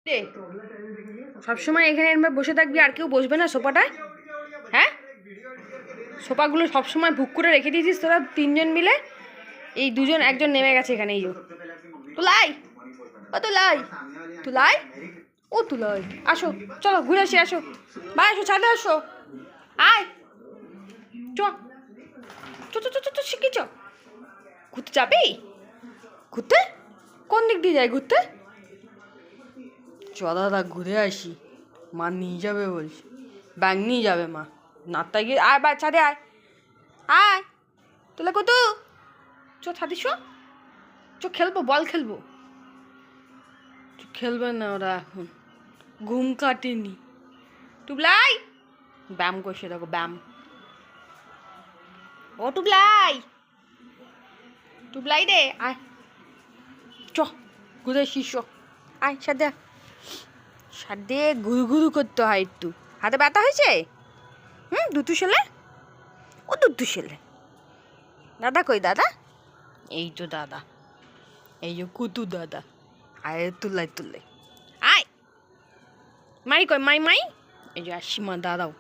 রে সবসময় এখানে এরম বসে থাকবি, আর কেউ বসবে না সোফাটায়? হ্যাঁ, সোফাগুলো সবসময় বুক করে রেখে দিয়েছিস তোরা তিনজন মিলে। এই দুজন একজন নেমে গেছে এখানে। এই তুলাই, ও তুলাই, তুলাই, ও তুলাই, আসো চলো ঘুরে আসি, আসো ভাই, আসো ছাদে আসো, আয় চ চ চ চ চ শিখি চ। ঘুরতে যাবি? ঘুরতে কোন দিক দিয়ে যায় ঘুরতে? চ দাদা ঘুরে আসি, মা নিয়ে যাবে বলছি, ব্যাগ নিয়ে যাবে মা। নাত্তা গিয়ে আয়, বা ছাদে আয়, আয় তোলা কত, চ ছাদে শো, চ খেলবো, বল খেলবো। খেলবে না ওরা এখন, ঘুম কাটেনি। টুবলাই ব্যায়াম করছে দেখো, ব্যায়াম। ও টুবলাই, টুবলাই রে আয়, চ ঘুরে শিষ্য, আয় সাদে, সাদে ঘুরু ঘুরু করতে হয় একটু। হাতে ব্যথা হয়েছে? দুতু ছেলে, ও দুতু ছেলে। দাদা কই দাদা? এই তো দাদা, এই যে কুতু দাদা, আয় তুলাই তুলে আয়। মাই কই, মাই মাই, এই যে আসি মা, দাদাও।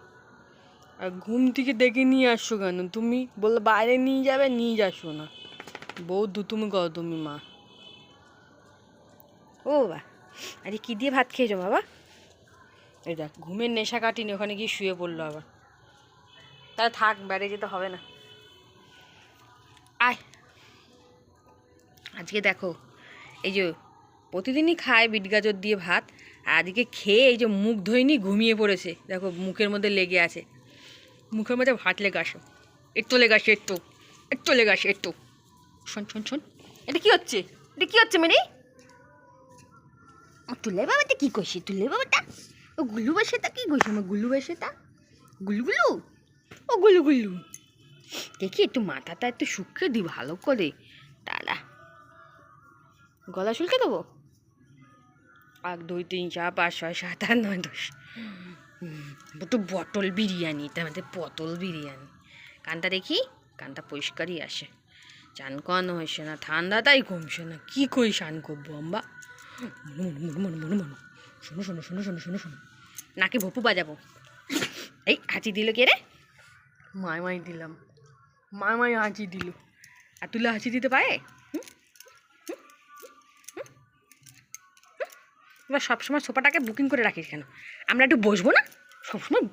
আর ঘুম থেকে ডেকে নিয়ে আসছো কেন তুমি? বললে বাইরে নিয়ে যাবে, নিয়ে যাচ্ছো না। বউ তুমি করো তুমি মা। ও বাবা, আরে কী দিয়ে ভাত খেয়েছো বাবা? এই দেখ ঘুমের নেশা কাটিনি, ওখানে গিয়ে শুয়ে পড়লো আবার। তাহলে থাক, বাইরে যেতে হবে না, আয়। আজকে দেখো, এই যে প্রতিদিনই খায় বিট গাজর দিয়ে ভাত, আর আজকে খেয়ে এই যে মুখ ধোয়নি, ঘুমিয়ে পড়েছে। দেখো মুখের মধ্যে লেগে আছে, মুখের মধ্যে ভাত লেগে আসো, একটু লেগে আসে, একটু একটু লেগে আসে একটু। শোন শোন শোন, এটা কি হচ্ছে? এটা কি হচ্ছে মেরি? তুলে বাবাটা কি করছি? তুলে বাবাটা ও গুলু বাসাটা কি করছে? আমার গুলু বাসাটা গুলু গুলু, ও গুলু গুলু, দেখি একটু মাথাটা একটু শুকিয়ে দিই ভালো করে, দাঁড়া গলা শুলকে দেবো। 1 2 3 4 5 6 7 8 9 10, একটু বটল বিরিয়ানি, তার মধ্যে পটল বিরিয়ানি। কানটা দেখি, কানটা পরিষ্কারই আসে, চান করানো হয়েছে না, ঠান্ডাটাই কমছে না, কী করি স্নান করবো আমরা? মনু মনু মনু মনু মনু, শোনো শোনো শোনো শোনো শোনো শোনো, নাকে ভপু বাজাবো। এই হাঁচি দিল কে রে? মাই দিলাম, মাই হাঁচি দিল। আর তুলে হাঁচি দিতে পারে? এবার সবসময় সোফাটাকে বুকিং করে রাখিস কেন? আমরা একটু বসবো না সবসময়?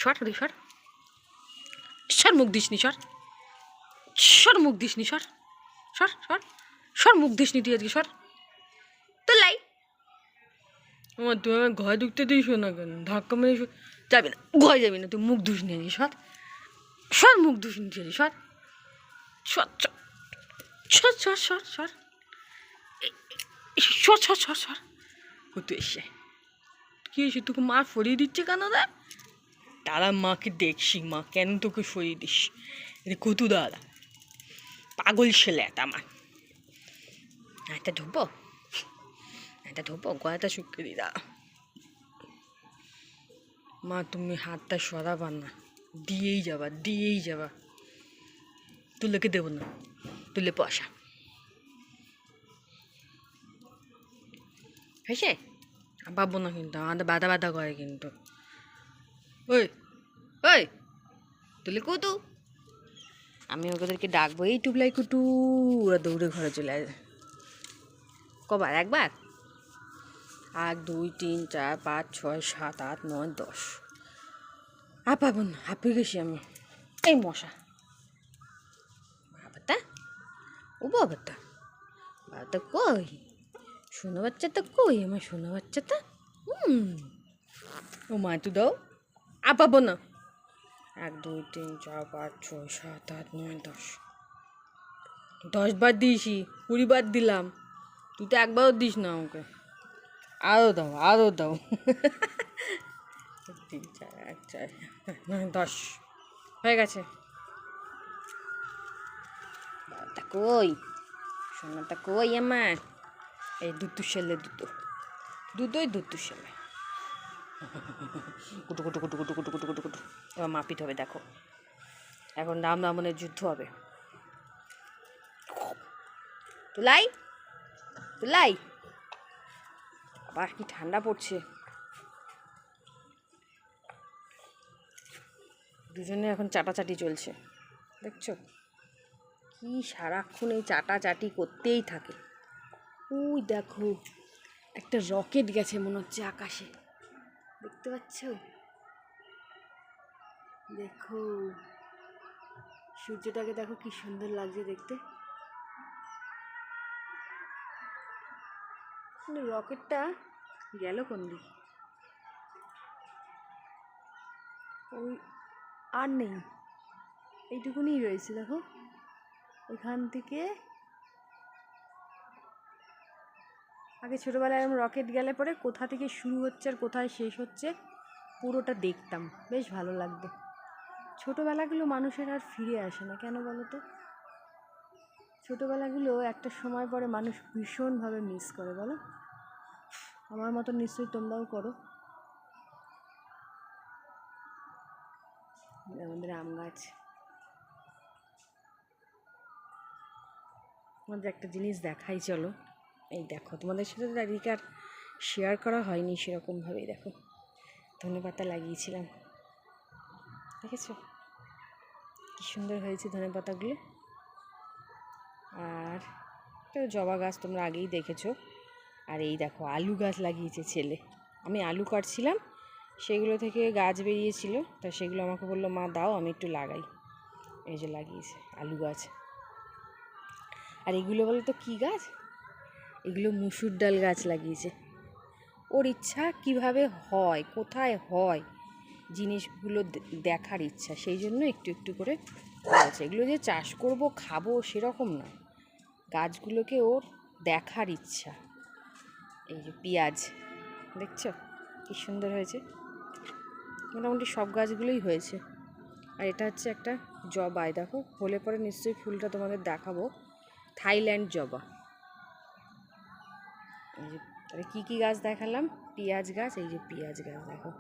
সর ওদিক সর, সর মুখ দিসনি, সর সর মুখ দিসনি, সর সর সর সর মুখ দিসনি তুই আজকে, সর তো লাই। আমার তুই আমার ঘরে ঢুকতে দিস না কেন? ধাক্কা মেরে যাবি না, ঘরে যাবি না, তুই মুখ ধুসনি আজকে, সর সর মুখ ধুসনি তুই আজকে, সর সর সর সর সর সর সর সর সর সর। কোথায় এসে কি এসে তোকে মা সরিয়ে দিচ্ছে কেন রে? তারা মাকে দেখছি, মা কেন তোকে সরিয়ে দিস? এটা কতু দাদা পাগল ছেলে এটা আমার। একটা ঢুকবো, একটা ঢুকবো, গলাটা শুকিয়ে দি দাদা। মা তুমি হাতটা সরাবা না, দিয়েই যাবা, দিয়েই যাবা। তুলেকে দেবো না, তুলে পয়সা হয়েছে। পাবো না কিন্তু, আমাদের বাধা বাধা করে কিন্তু। ওই ওই তুলে কুতু, আমি ওদেরকে ডাকবো, এই টুবলাই কুটু, ওরা দৌড়ে ঘরে চলে আসে। কবার? একবার? 1 2 3 4 5 6 7 8 9 10। পাবো না, হাঁপিয়ে গেছি আমি। এই মশা বাবাটা, ও বাবাটা, বাবাটা কই? সোনা বাচ্চাটা কই? আমার সোনা বাচ্চাটা, ও মা একটু দাও। পাবো না। 1 2 3 4 5 6 7 8 9 10, 10 বার দিয়েছি, 20 বার দিলাম, তুই তো একবারও দিস না আমাকে। আরও দাও, আরও দাও। 3 4 1 4 9 10 হয়ে গেছে। বাবাটা কই? সোনাটা কই আমার? এই দুটো ছেলে, দুটোই দুটো ছেলে। কুটু কুটু কুটু কুটু কুটু কুটু কুটু কুটু। এবার মাপিট হবে দেখো, এখন রাম রাবণের যুদ্ধ হবে। তুলাই লাই আবার কি ঠান্ডা পড়ছে। দুজনে এখন চাটাচাটি চলছে, দেখছো কি সারাক্ষণ এই চাটাচাটি করতেই থাকে। ওই দেখো একটা রকেট গেছে মনে হচ্ছে আকাশে, দেখতে পাচ্ছ? দেখো সূর্যটাকে দেখো কি সুন্দর লাগছে দেখতে। রকেটটা গেল কোন দিক? ওই আর নেই, এইটুকুনি রয়েছে দেখো। এখান থেকে আগে ছোটোবেলায় এরকম রকেট গেলে পরে কোথা থেকে শুরু হচ্ছে আর কোথায় শেষ হচ্ছে পুরোটা দেখতাম, বেশ ভালো লাগতো। ছোটোবেলাগুলো মানুষের আর ফিরে আসে না কেন বলো তো? ছোটোবেলাগুলো একটা সময় পরে মানুষ ভীষণভাবে মিস করে, বলো? আমার মতো নিশ্চয়ই তোমরাও করো। আমাদের আম গাছ, তোমাদের একটা জিনিস দেখাই চলো। এই দেখো, তোমাদের সাথে দাঁড়িয়ে আর শেয়ার করা হয়নি সেরকমভাবেই। দেখো ধনেপাতা লাগিয়েছিলাম, দেখেছো কি সুন্দর হয়েছে ধনেপাতাগুলো। আর জবা গাছ তোমরা আগেই দেখেছো। আর এই দেখো আলু গাছ লাগিয়েছে ছেলে। আমি আলু কাটছিলাম, সেগুলো থেকে গাছ বেরিয়েছিল, তা সেগুলো আমাকে বললো মা দাও আমি একটু লাগাই। এই যে লাগিয়েছে আলু গাছ। আর এগুলো বলো তো কী গাছ? এগুলো মুসুর ডাল গাছ লাগিয়েছে। ওর ইচ্ছা কিভাবে হয়, কোথায় হয় জিনিসগুলো দেখার ইচ্ছা, সেই জন্য একটু একটু করে হয়েছে। এগুলো যে চাষ করব খাবো সেরকম না, গাছগুলোকে ওর দেখার ইচ্ছা। এই যে পেঁয়াজ দেখছো কি সুন্দর হয়েছে, মোটামুটি সব গাছগুলোই হয়েছে। আর এটা হচ্ছে একটা জবা, দেখো হলে পরে নিশ্চয়ই ফুলটা তোমাদের দেখাবো। থাইল্যান্ড জবা। এই যে তাহলে কী কী গাছ দেখালাম? পেঁয়াজ গাছ, এই যে পেঁয়াজ গাছ দেখো।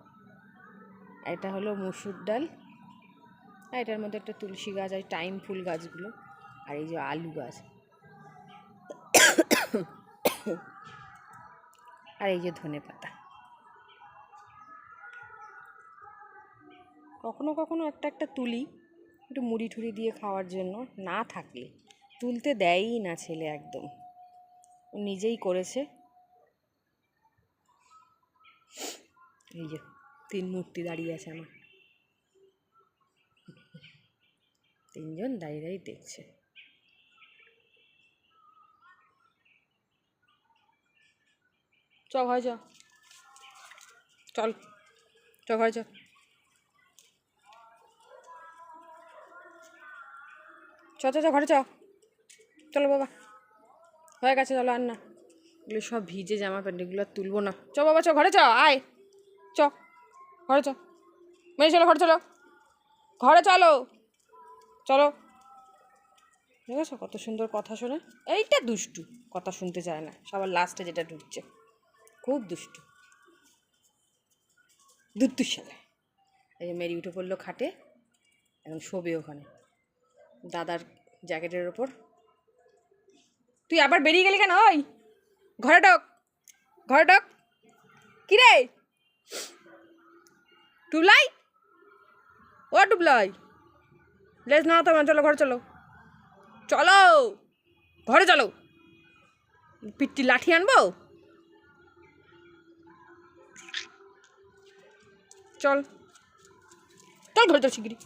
এটা হলো মসুর ডাল, আর এটার মধ্যে একটা তুলসী গাছ, আর টাইম ফুল গাছগুলো। আর এই যে আলু গাছ, আর এই যে ধনেপাতা। কখনো কখনো একটা একটা তুলি একটু মুড়ি ঠুড়ি দিয়ে খাওয়ার জন্য, না থাকলে তুলতে দেয়ই না ছেলে একদম, ও নিজেই করেছে। এই যে 3 মূর্তি দাঁড়িয়ে আছে আমার, 3জন দাঁড়িয়ে দাঁড়িয়ে দেখছে। চ ঘরে চল, চ ঘরে চল, চ চ ঘরে চ, চলো বাবা হয়ে গেছে চলো। আর না, এগুলো সব ভিজে জামা প্যান্ট, এগুলো তুলবো না। চ বাবা চ ঘরে চ, আয় চ ঘরে চ, মেয়ে চলো ঘরে চলো, ঘরে চলো চলো। ঠিক আছে, কত সুন্দর কথা শোনে। এইটা দুষ্টু, কথা শুনতে চায় না, সবার লাস্টে যেটা ঢুকছে, খুব দুষ্টু দুত্তুর সালে। এই যে মেরি উঠে পড়লো খাটে, এখন শোবে ওখানে দাদার জ্যাকেটের ওপর। তুই আবার বেরিয়ে গেলি কেন? ওই ঘরে ঢোক, ঘরে ঢোক। কি রে টুবলাই, ও টুবলাই, লেজ না তো, চলো ঘরে চলো, চলো ঘরে চলো। পিট্টি লাঠি আনবো, চল চল ঘরে চল, শিগগিরি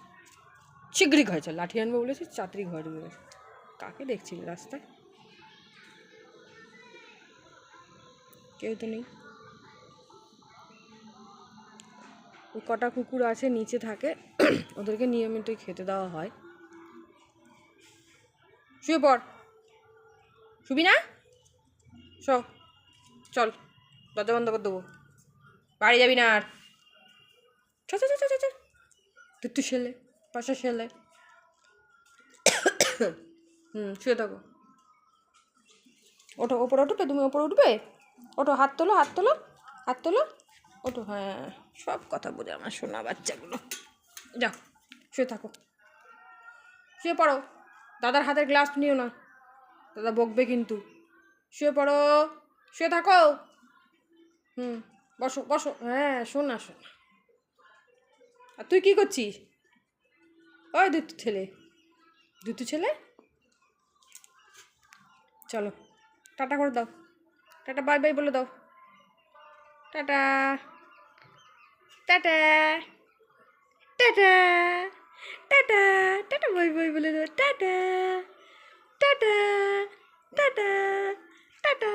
শিগগিরি ঘরে চল। লাঠি আনবো বলেছি, চাকরি ঘরে ঢুকে গেছে। কাকে দেখছিলি রাস্তায়? কেউ তো নেই। ওই কটা কুকুর আছে নিচে থাকে, ওদেরকে নিয়মিতই খেতে দেওয়া হয়। শুয়ে পড়, শুবি না? চল দরজা বন্ধ করে দেবো, বাড়ি যাবি না আর। চল চল চল চল, তুই শেলে পাশে শেলে। শুয়ে থাকো, ওঠো ওপরে উঠবে, তুমি ওপরে উঠবে, ওঠো হাত তোলো হাত তোলো হাত তোলো, ওঠো। হ্যাঁ সব কথা বোঝে আমার সোনা বাচ্চাগুলো। যাও শুয়ে থাকো, শুয়ে পড়ো। দাদার হাতের গ্লাস নিও না, দাদা বকবে কিন্তু। শুয়ে পড়ো, শুয়ে থাকো। হুম, বসো বসো, হ্যাঁ শোন না শোন। আর তুই কি করছিস? ওই দুটো ছেলে, দুটো ছেলে, চলো টাটা করে দাও, টাটা বাই বাই বলে দাও, tata tata tata tata tata bye bye বলে দাও, টাটা টাটা টাটা টাটা।